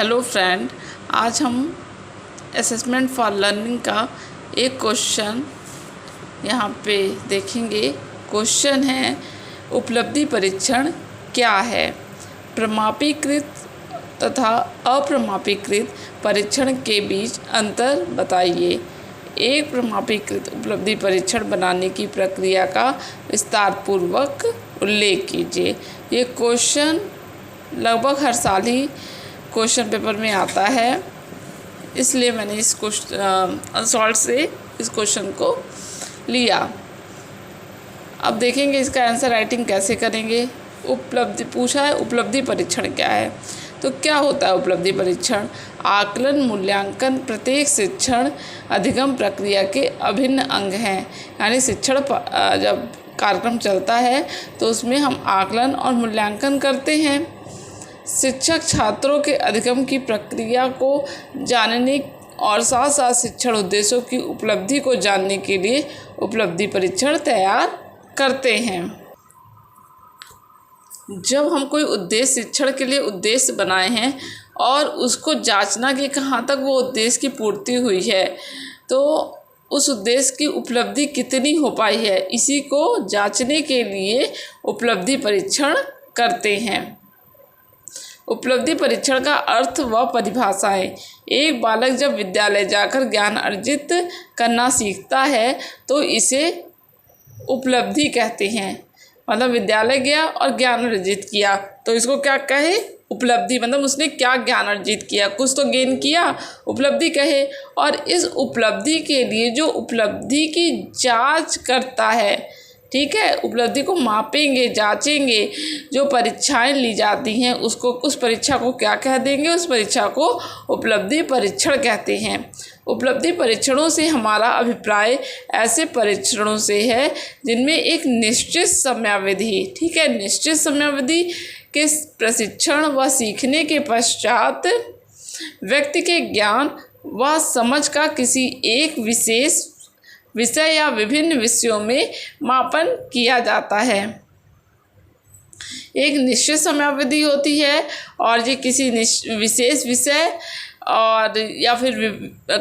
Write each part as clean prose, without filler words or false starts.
Hello friend, आज हम assessment for learning का एक क्वेश्चन यहाँ पे देखेंगे। क्वेश्चन है, उपलब्धि परीक्षण क्या है? प्रमाणीकृत तथा अप्रमाणीकृत परीक्षण के बीच अंतर बताइए। एक प्रमाणीकृत उपलब्धि परीक्षण बनाने की प्रक्रिया का विस्तारपूर्वक उल्लेख कीजिए। ये क्वेश्चन लगभग हर साल ही क्वेश्चन पेपर में आता है, इसलिए मैंने इस सॉल्ट से इस क्वेश्चन को लिया। अब देखेंगे इसका आंसर राइटिंग कैसे करेंगे। उपलब्धि पूछा है, उपलब्धि परीक्षण क्या है? तो क्या होता है उपलब्धि परीक्षण? आकलन मूल्यांकन प्रत्येक शिक्षण अधिगम प्रक्रिया के अभिन्न अंग हैं। यानी शिक्षण जब कार्यक्रम चलता है तो उसमें हम आकलन और मूल्यांकन करते हैं। शिक्षक छात्रों के अधिगम की प्रक्रिया को जानने और साथ साथ शिक्षण उद्देश्यों की उपलब्धि को जानने के लिए उपलब्धि परीक्षण तैयार करते हैं। जब हम कोई उद्देश्य शिक्षण के लिए उद्देश्य बनाए हैं और उसको जांचना कि कहाँ तक वो उद्देश्य की पूर्ति हुई है, तो उस उद्देश्य की उपलब्धि कितनी हो पाई है, इसी को जांचने के लिए उपलब्धि परीक्षण करते हैं। उपलब्धि परीक्षण का अर्थ व परिभाषाएं। एक बालक जब विद्यालय जाकर ज्ञान अर्जित करना सीखता है तो इसे उपलब्धि कहते हैं। मतलब विद्यालय गया और ज्ञान अर्जित किया तो इसको क्या कहे? उपलब्धि। मतलब उसने क्या ज्ञान अर्जित किया, कुछ तो गेन किया, उपलब्धि कहे। और इस उपलब्धि के लिए जो उपलब्धि की जांच करता है, ठीक है, उपलब्धि को मापेंगे, जांचेंगे, जो परीक्षाएं ली जाती हैं उसको, उस परीक्षा को क्या कह देंगे? उस परीक्षा को उपलब्धि परीक्षण कहते हैं। उपलब्धि परीक्षणों से हमारा अभिप्राय ऐसे परीक्षणों से है जिनमें एक निश्चित समयावधि, ठीक है, निश्चित समयावधि के प्रशिक्षण व सीखने के पश्चात व्यक्ति के ज्ञान व समझ का किसी एक विशेष विषय या विभिन्न विषयों में मापन किया जाता है। एक निश्चित समयावधि होती है और ये किसी विशेष विषय और या फिर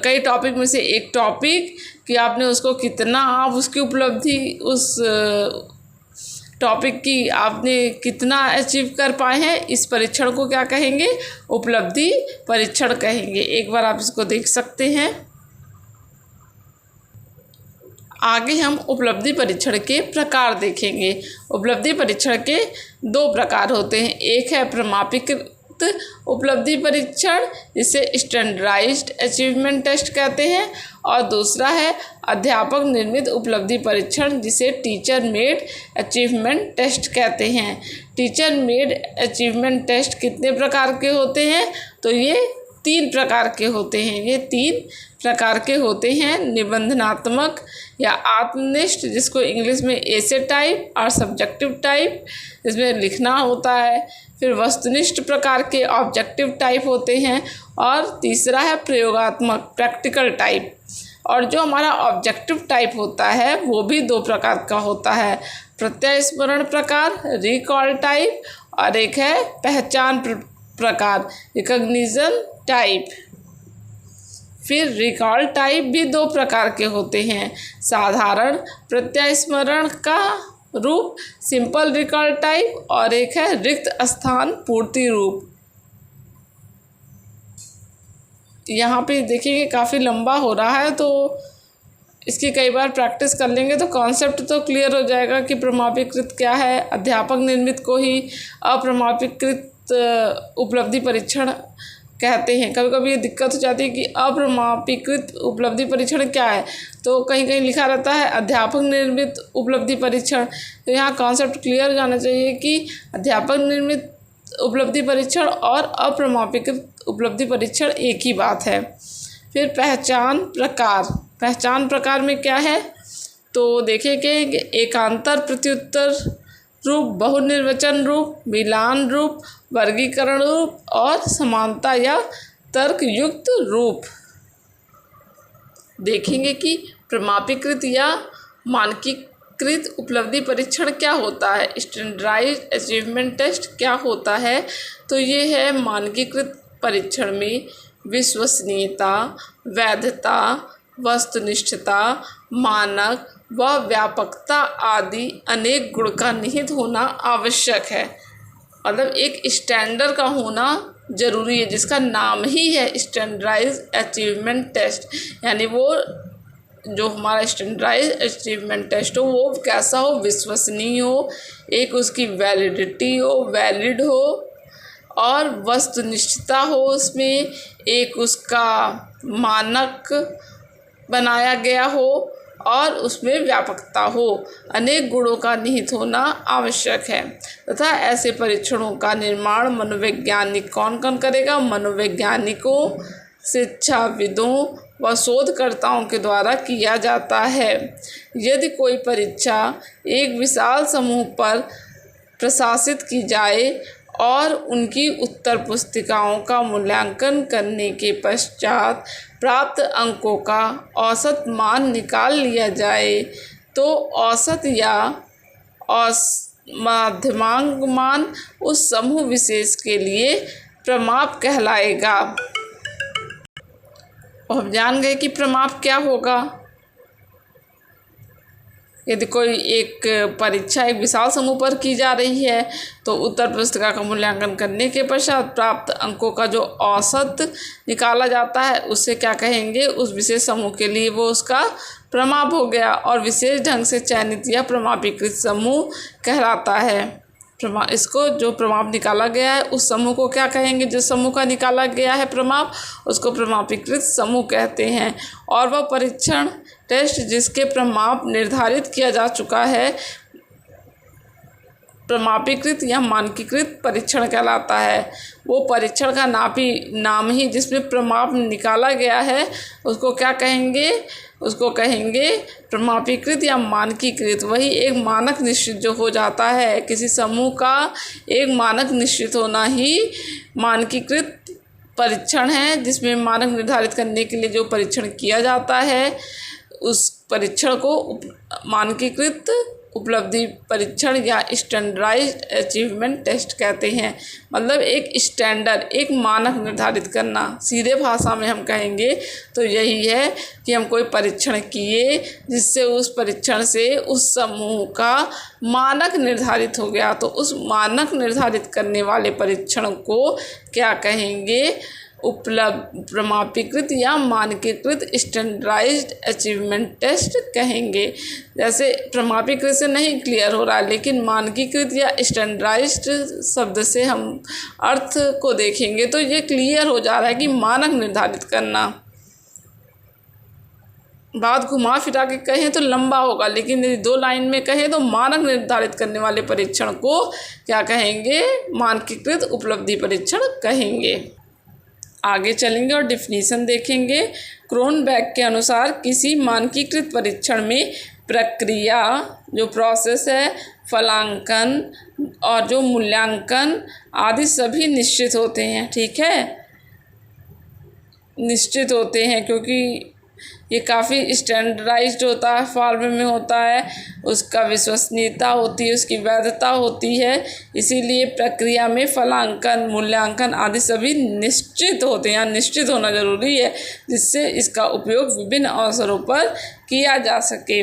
कई टॉपिक में से एक टॉपिक कि आपने उसको कितना, आप उसकी उपलब्धि उस टॉपिक की आपने कितना अचीव कर पाए हैं, इस परीक्षण को क्या कहेंगे? उपलब्धि परीक्षण कहेंगे। एक बार आप इसको देख सकते हैं। आगे हम उपलब्धि परीक्षण के प्रकार देखेंगे। उपलब्धि परीक्षण के दो प्रकार होते हैं। एक है प्रमाणीकृत उपलब्धि परीक्षण, जिसे स्टैंडर्डाइज्ड अचीवमेंट टेस्ट कहते हैं, और दूसरा है अध्यापक निर्मित उपलब्धि परीक्षण, जिसे टीचर मेड अचीवमेंट टेस्ट कहते हैं। टीचर मेड अचीवमेंट टेस्ट कितने प्रकार के होते हैं? तो ये 3 प्रकार के होते हैं। ये 3 प्रकार के होते हैं। निबंधनात्मक या आत्मनिष्ठ, जिसको इंग्लिश में एसे टाइप, और सब्जेक्टिव टाइप, जिसमें लिखना होता है। फिर वस्तुनिष्ठ प्रकार के ऑब्जेक्टिव टाइप होते हैं। और तीसरा है प्रयोगात्मक प्रैक्टिकल टाइप। और जो हमारा ऑब्जेक्टिव टाइप होता है वो भी 2 प्रकार का होता है। प्रत्यास्मरण प्रकार रिकॉल टाइप, और एक है पहचान प्रकार रिकॉग्निशन टाइप। फिर रिकॉल टाइप भी 2 प्रकार के होते हैं। साधारण प्रत्यास्मरण का रूप सिंपल रिकॉल टाइप, और एक है रिक्त स्थान पूर्ति रूप। यहाँ पे देखिए काफ़ी लंबा हो रहा है, तो इसकी कई बार प्रैक्टिस कर लेंगे तो कॉन्सेप्ट तो क्लियर हो जाएगा कि प्रमाणीकृत क्या है। अध्यापक निर्मित को ही अप्रमाणीकृत उपलब्धि परीक्षण कहते हैं। कभी कभी ये दिक्कत हो जाती है कि अप्रमाणीकृत उपलब्धि परीक्षण क्या है, तो कहीं कहीं लिखा रहता है अध्यापक निर्मित उपलब्धि परीक्षण। तो यहाँ कॉन्सेप्ट क्लियर हो जाना चाहिए कि अध्यापक निर्मित उपलब्धि परीक्षण और अप्रमाणीकृत उपलब्धि परीक्षण एक ही बात है। फिर पहचान प्रकार। पहचान प्रकार में क्या है? तो देखेंगे एकांतर प्रत्युत्तर रूप, बहुनिर्वचन रूप, मिलान रूप, वर्गीकरण रूप और समानता या तर्कयुक्त रूप। देखेंगे कि प्रमाणीकृत या मानकीकृत उपलब्धि परीक्षण क्या होता है, स्टैंडर्डाइज्ड अचीवमेंट टेस्ट क्या होता है। तो ये है मानकीकृत परीक्षण में विश्वसनीयता, वैधता, वस्तुनिष्ठता, मानक व व्यापकता आदि अनेक गुण का निहित होना आवश्यक है। मतलब एक स्टैंडर्ड का होना जरूरी है, जिसका नाम ही है स्टैंडर्डाइज अचीवमेंट टेस्ट। यानी वो जो हमारा स्टैंडर्डाइज अचीवमेंट टेस्ट हो वो कैसा हो, विश्वसनीय हो, एक उसकी वैलिडिटी हो, वैलिड हो, और वस्तुनिष्ठता हो, उसमें एक उसका मानक बनाया गया हो, और उसमें व्यापकता हो। अनेक गुणों का निहित होना आवश्यक है तथा ऐसे परीक्षणों का निर्माण मनोवैज्ञानिक कौन कौन करेगा? मनोवैज्ञानिकों, शिक्षाविदों व शोधकर्ताओं के द्वारा किया जाता है। यदि कोई परीक्षा एक विशाल समूह पर प्रशासित की जाए और उनकी उत्तर पुस्तिकाओं का मूल्यांकन करने के पश्चात प्राप्त अंकों का औसत मान निकाल लिया जाए, तो औसत या माध्यमांक मान उस समूह विशेष के लिए प्रमाप कहलाएगा। और हम जान गए कि प्रमाप क्या होगा। यदि कोई एक परीक्षा एक विशाल समूह पर की जा रही है तो उत्तर पुस्तिका का मूल्यांकन करने के पश्चात प्राप्त अंकों का जो औसत निकाला जाता है उसे क्या कहेंगे? उस विशेष समूह के लिए वो उसका प्रमाप हो गया, और विशेष ढंग से चयनित या प्रमापीकृत समूह कहलाता है। इसको जो प्रमाप निकाला गया है उस समूह को क्या कहेंगे? जिस समूह का निकाला गया है प्रमाप, उसको प्रमापीकृत समूह कहते हैं। और वह परीक्षण टेस्ट जिसके प्रमाप निर्धारित किया जा चुका है प्रमापीकृत या मानकीकृत परीक्षण कहलाता है। वो परीक्षण का नाम ही जिसमें प्रमाप निकाला गया है उसको क्या कहेंगे? उसको कहेंगे प्रमापीकृत या मानकीकृत। वही एक मानक निश्चित जो हो जाता है, किसी समूह का एक मानक निश्चित होना ही मानकीकृत परीक्षण है, जिसमें मानक निर्धारित करने के लिए जो परीक्षण किया जाता है उस परीक्षण को मानकीकृत उपलब्धि परीक्षण या स्टैंडर्डाइज्ड अचीवमेंट टेस्ट कहते हैं। मतलब एक स्टैंडर्ड, एक मानक निर्धारित करना। सीधे भाषा में हम कहेंगे तो यही है कि हम कोई परीक्षण किए जिससे उस परीक्षण से उस समूह का मानक निर्धारित हो गया, तो उस मानक निर्धारित करने वाले परीक्षण को क्या कहेंगे? प्रमापीकृत या मानकीकृत स्टैंडर्डाइज्ड अचीवमेंट टेस्ट कहेंगे। जैसे प्रमापीकृत से नहीं क्लियर हो रहा है, लेकिन मानकीकृत या स्टैंडर्डाइज्ड शब्द से हम अर्थ को देखेंगे तो ये क्लियर हो जा रहा है कि मानक निर्धारित करना। बात घुमा फिरा के कहें तो लंबा होगा, लेकिन यदि 2 लाइन में कहें तो मानक निर्धारित करने वाले परीक्षण को क्या कहेंगे? मानकीकृत उपलब्धि परीक्षण कहेंगे। आगे चलेंगे और डिफिनीशन देखेंगे। क्रोनबेक के अनुसार किसी मानकीकृत परीक्षण में प्रक्रिया, जो प्रोसेस है, फलांकन और जो मूल्यांकन आदि सभी निश्चित होते हैं। ठीक है, निश्चित होते हैं क्योंकि ये काफ़ी स्टैंडर्डाइज्ड होता है, फॉर्म में होता है, उसका विश्वसनीयता होती है, उसकी वैधता होती है, इसीलिए प्रक्रिया में फलांकन, मूल्यांकन आदि सभी निश्चित होते हैं। निश्चित होना जरूरी है जिससे इसका उपयोग विभिन्न अवसरों पर किया जा सके।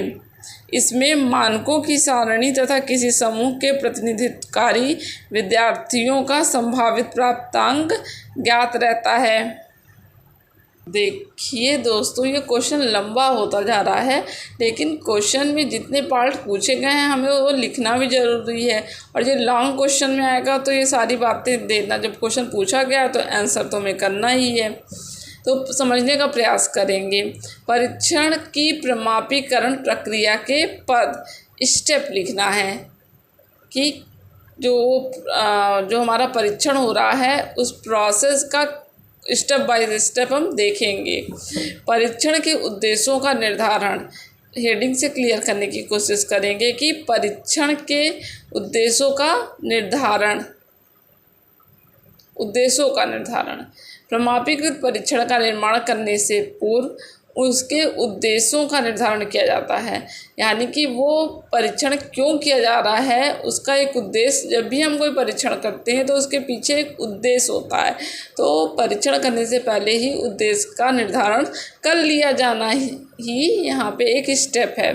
इसमें मानकों की सारणी तथा किसी समूह के प्रतिनिधित्वकारी विद्यार्थियों का संभावित प्राप्तांक ज्ञात रहता है। देखिए दोस्तों, ये क्वेश्चन लंबा होता जा रहा है, लेकिन क्वेश्चन में जितने पार्ट पूछे गए हैं हमें वो लिखना भी ज़रूरी है। और ये लॉन्ग क्वेश्चन में आएगा तो ये सारी बातें देना, जब क्वेश्चन पूछा गया तो आंसर तो हमें करना ही है, तो समझने का प्रयास करेंगे। परीक्षण की प्रमापीकरण प्रक्रिया के पद स्टेप लिखना है कि जो हमारा परीक्षण हो रहा है उस प्रोसेस का स्टेप बाय स्टेप हम देखेंगे। परीक्षण के उद्देश्यों का निर्धारण, हेडिंग से क्लियर करने की कोशिश करेंगे कि परीक्षण के उद्देश्यों का निर्धारण। प्रमापीकृत परीक्षण का निर्माण करने से पूर्व उसके उद्देश्यों का निर्धारण किया जाता है। यानी कि वो परीक्षण क्यों किया जा रहा है, उसका एक उद्देश्य, जब भी हम कोई परीक्षण करते हैं तो उसके पीछे एक उद्देश्य होता है। तो परीक्षण करने से पहले ही उद्देश्य का निर्धारण कर लिया जाना ही यहाँ पे एक स्टेप है।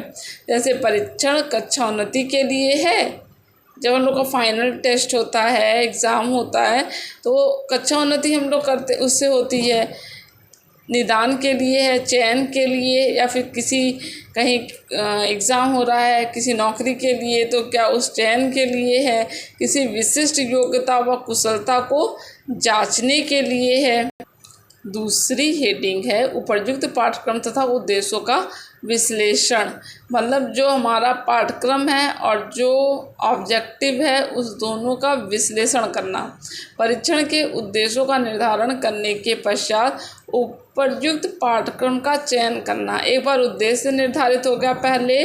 जैसे परीक्षण कक्षा उन्नति के लिए है, जब हम लोग का फाइनल टेस्ट होता है, एग्ज़ाम होता है, तो कक्षा उन्नति हम लोग करते उससे होती है। निदान के लिए है, चयन के लिए, या फिर किसी कहीं एग्ज़ाम हो रहा है किसी नौकरी के लिए तो क्या उस चयन के लिए है, किसी विशिष्ट योग्यता व कुशलता को जांचने के लिए है। दूसरी हेडिंग है उपयुक्त पाठ्यक्रम तथा उद्देश्यों का विश्लेषण। मतलब जो हमारा पाठ्यक्रम है और जो ऑब्जेक्टिव है उस दोनों का विश्लेषण करना। परीक्षण के उद्देश्यों का निर्धारण करने के पश्चात उपयुक्त पाठ्यक्रम का चयन करना। एक बार उद्देश्य निर्धारित हो गया पहले,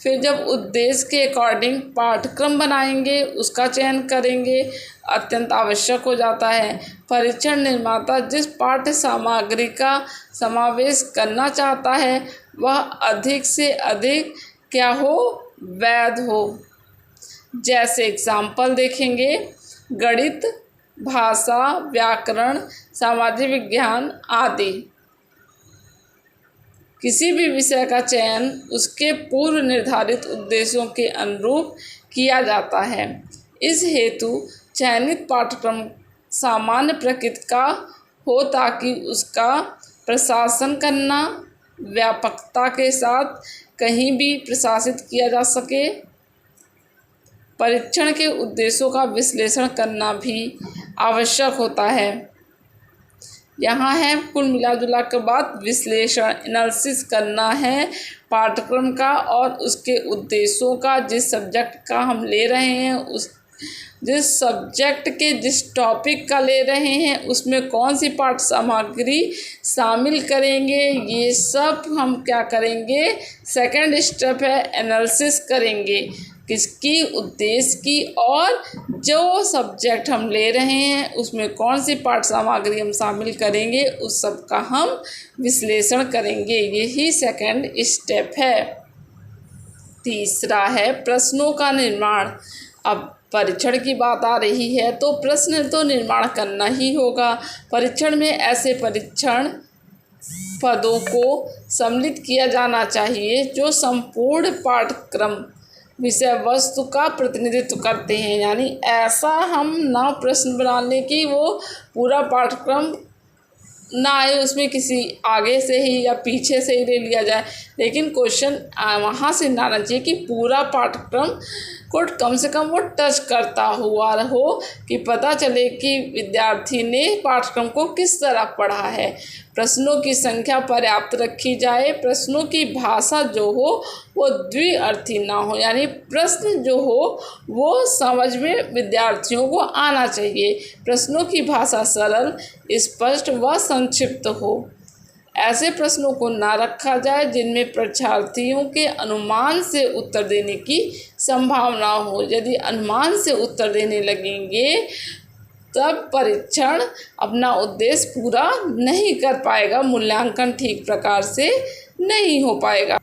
फिर जब उद्देश्य के अकॉर्डिंग पाठ्यक्रम बनाएंगे, उसका चयन करेंगे, अत्यंत आवश्यक हो जाता है। परीक्षण निर्माता जिस पाठ्य सामग्री का समावेश करना चाहता है वह अधिक से अधिक क्या हो, वैध हो। जैसे एग्जाम्पल देखेंगे, गणित, भाषा, व्याकरण, सामाजिक विज्ञान आदि। किसी भी विषय का चयन उसके पूर्व निर्धारित उद्देश्यों के अनुरूप किया जाता है। इस हेतु चयनित पाठ्यक्रम सामान्य प्रकृति का हो ताकि उसका प्रशासन करना व्यापकता के साथ कहीं भी प्रशासित किया जा सके। परीक्षण के उद्देश्यों का विश्लेषण करना भी आवश्यक होता है। यहाँ है कुल मिला जुला के बाद विश्लेषण, एनालिसिस करना है पाठ्यक्रम का और उसके उद्देश्यों का। जिस सब्जेक्ट का हम ले रहे हैं, उस जिस सब्जेक्ट के जिस टॉपिक का ले रहे हैं उसमें कौन सी पाठ्य सामग्री शामिल करेंगे, ये सब हम क्या करेंगे, सेकंड स्टेप है एनालिसिस करेंगे किसकी, उद्देश्य की, और जो सब्जेक्ट हम ले रहे हैं उसमें कौन सी पाठ्य सामग्री हम शामिल करेंगे, उस सब का हम विश्लेषण करेंगे। यही सेकंड स्टेप है। तीसरा है प्रश्नों का निर्माण। अब परीक्षण की बात आ रही है तो प्रश्न तो निर्माण करना ही होगा। परीक्षण में ऐसे परीक्षण पदों को सम्मिलित किया जाना चाहिए जो संपूर्ण पाठ्यक्रम विषय वस्तु का प्रतिनिधित्व करते हैं। यानी ऐसा हम ना प्रश्न बना लें कि वो पूरा पाठ्यक्रम ना आए, उसमें किसी आगे से ही या पीछे से ही ले लिया जाए, लेकिन क्वेश्चन वहाँ से ना आना चाहिए कि पूरा पाठ्यक्रम को कम से कम वो टच करता हुआ हो कि पता चले कि विद्यार्थी ने पाठ्यक्रम को किस तरह पढ़ा है। प्रश्नों की संख्या पर्याप्त रखी जाए। प्रश्नों की भाषा जो हो वो द्विअर्थी ना हो, यानी प्रश्न जो हो वो समझ में विद्यार्थियों को आना चाहिए। प्रश्नों की भाषा सरल, स्पष्ट व संक्षिप्त हो। ऐसे प्रश्नों को ना रखा जाए जिनमें परीक्षार्थियों के अनुमान से उत्तर देने की संभावना हो। यदि अनुमान से उत्तर देने लगेंगे तब परीक्षण अपना उद्देश्य पूरा नहीं कर पाएगा, मूल्यांकन ठीक प्रकार से नहीं हो पाएगा।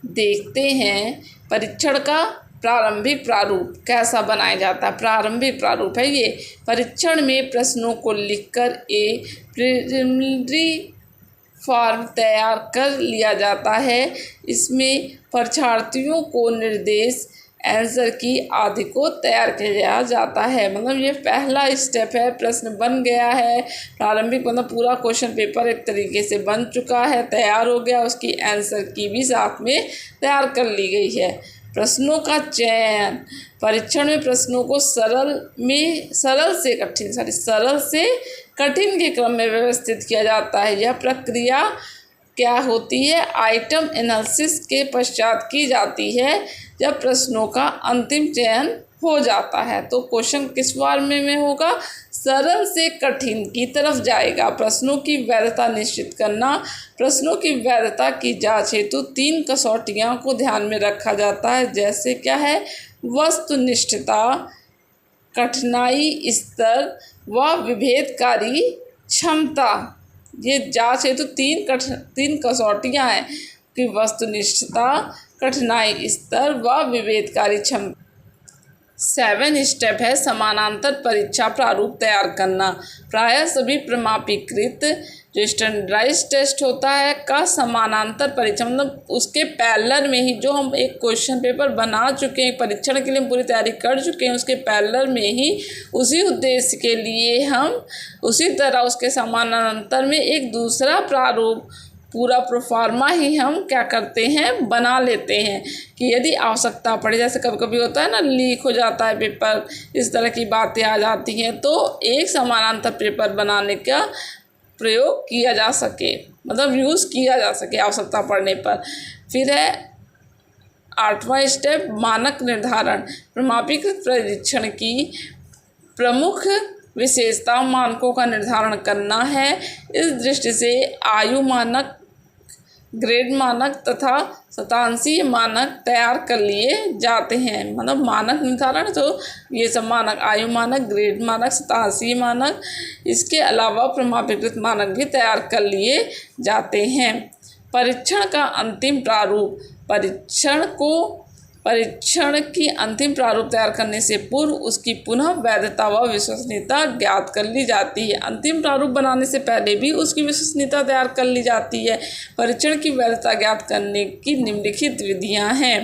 देखते हैं परीक्षण का प्रारंभिक प्रारूप कैसा बनाया जाता है। प्रारंभिक प्रारूप है ये। परीक्षण में प्रश्नों को लिखकर एक प्रिलिमिनरी फॉर्म तैयार कर लिया जाता है। इसमें परीक्षार्थियों को निर्देश, आंसर की आदि को तैयार किया जाता है। मतलब ये पहला स्टेप है। प्रश्न बन गया है, प्रारंभिक मतलब पूरा क्वेश्चन पेपर एक तरीके से बन चुका है, तैयार हो गया, उसकी आंसर की भी साथ में तैयार कर ली गई है। प्रश्नों का चयन। परीक्षण में प्रश्नों को सरल से कठिन के क्रम में व्यवस्थित किया जाता है। यह प्रक्रिया क्या होती है, आइटम एनालिसिस के पश्चात की जाती है जब प्रश्नों का अंतिम चयन हो जाता है। तो क्वेश्चन किस बार में होगा, सरल से कठिन की तरफ जाएगा। प्रश्नों की वैधता निश्चित करना। प्रश्नों की वैधता की जांच हेतु 3 कसौटियों को ध्यान में रखा जाता है। जैसे क्या है, वस्तुनिष्ठता, कठिनाई स्तर व विभेदकारी क्षमता। ये जांच हेतु तीन कसौटियाँ हैं कि वस्तुनिष्ठता, कठिनाई स्तर व विभेदकारी क्षमता। 7 स्टेप है समानांतर परीक्षा प्रारूप तैयार करना। प्रायः सभी प्रमाणीकृत जो स्टैंडर्डाइज टेस्ट होता है का समानांतर परीक्षा, मतलब उसके पैरेलल में ही जो हम एक क्वेश्चन पेपर बना चुके हैं, परीक्षण के लिए हम पूरी तैयारी कर चुके हैं, उसके पैरेलल में ही उसी उद्देश्य के लिए हम उसी तरह उसके समानांतर में एक दूसरा प्रारूप पूरा प्रोफार्मा ही हम क्या करते हैं, बना लेते हैं कि यदि आवश्यकता पड़े, जैसे कभी कभी होता है ना, लीक हो जाता है पेपर, इस तरह की बातें आ जाती हैं, तो एक समानांतर पेपर बनाने का प्रयोग किया जा सके, मतलब यूज़ किया जा सके आवश्यकता पड़ने पर। फिर है 8वां स्टेप मानक निर्धारण। प्रमाणीकृत परीक्षण की प्रमुख विशेषता मानकों का निर्धारण करना है। इस दृष्टि से आयु मानक, ग्रेड मानक तथा शतांशीय मानक तैयार कर लिए जाते हैं। मतलब मानक निर्धारण तो ये सब मानक, आयु मानक, ग्रेड मानक, शतांशीय मानक, इसके अलावा प्रमाणीकृत मानक भी तैयार कर लिए जाते हैं। परीक्षण का अंतिम प्रारूप। परीक्षण की अंतिम प्रारूप तैयार करने से पूर्व उसकी पुनः वैधता व विश्वसनीयता ज्ञात कर ली जाती है। अंतिम प्रारूप बनाने से पहले भी उसकी विश्वसनीयता तैयार कर ली जाती है। परीक्षण की वैधता ज्ञात करने की निम्नलिखित विधियां हैं।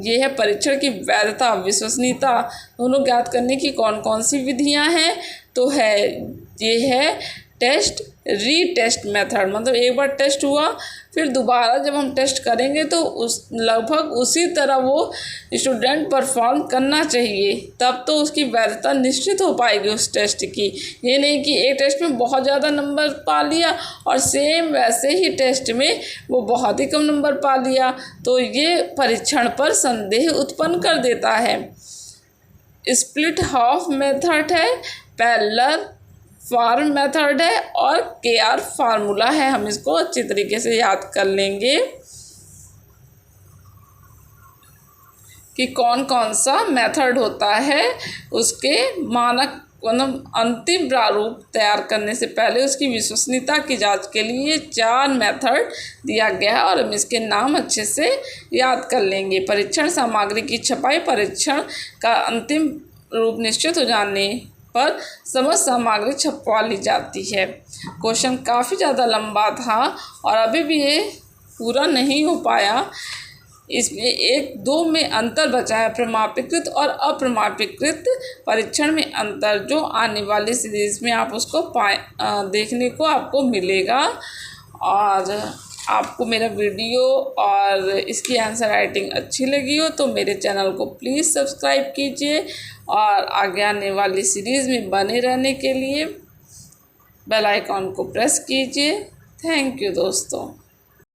ये है परीक्षण की वैधता, विश्वसनीयता दोनों ज्ञात करने की कौन कौन सी विधियां हैं, तो ये है टेस्ट रीटेस्ट मेथड, मतलब एक बार टेस्ट हुआ फिर दोबारा जब हम टेस्ट करेंगे तो लगभग उसी तरह वो स्टूडेंट परफॉर्म करना चाहिए, तब तो उसकी वैधता निश्चित हो पाएगी उस टेस्ट की। ये नहीं कि एक टेस्ट में बहुत ज़्यादा नंबर पा लिया और सेम वैसे ही टेस्ट में वो बहुत ही कम नंबर पा लिया, तो ये परीक्षण पर संदेह उत्पन्न कर देता है। स्प्लिट हाफ मेथड है, पैरेलल फॉर्म मेथड है और KR फार्मूला है। हम इसको अच्छी तरीके से याद कर लेंगे कि कौन कौन सा मेथड होता है। उसके मानक, मतलब अंतिम प्रारूप तैयार करने से पहले उसकी विश्वसनीयता की जांच के लिए 4 मेथड दिया गया है और हम इसके नाम अच्छे से याद कर लेंगे। परीक्षण सामग्री की छपाई। परीक्षण का अंतिम रूप निश्चित हो जाने पर समस्त सामग्री छपवा ली जाती है। क्वेश्चन काफ़ी ज़्यादा लंबा था और अभी भी ये पूरा नहीं हो पाया। इसमें 1-2 में अंतर बचा है, प्रमाणीकृत और अप्रमाणीकृत परीक्षण में अंतर, जो आने वाली सीरीज़ में आप उसको देखने को आपको मिलेगा। और आपको मेरा वीडियो और इसकी आंसर राइटिंग अच्छी लगी हो तो मेरे चैनल को प्लीज़ सब्सक्राइब कीजिए और आगे आने वाली सीरीज़ में बने रहने के लिए बेल आइकॉन को प्रेस कीजिए। थैंक यू दोस्तों।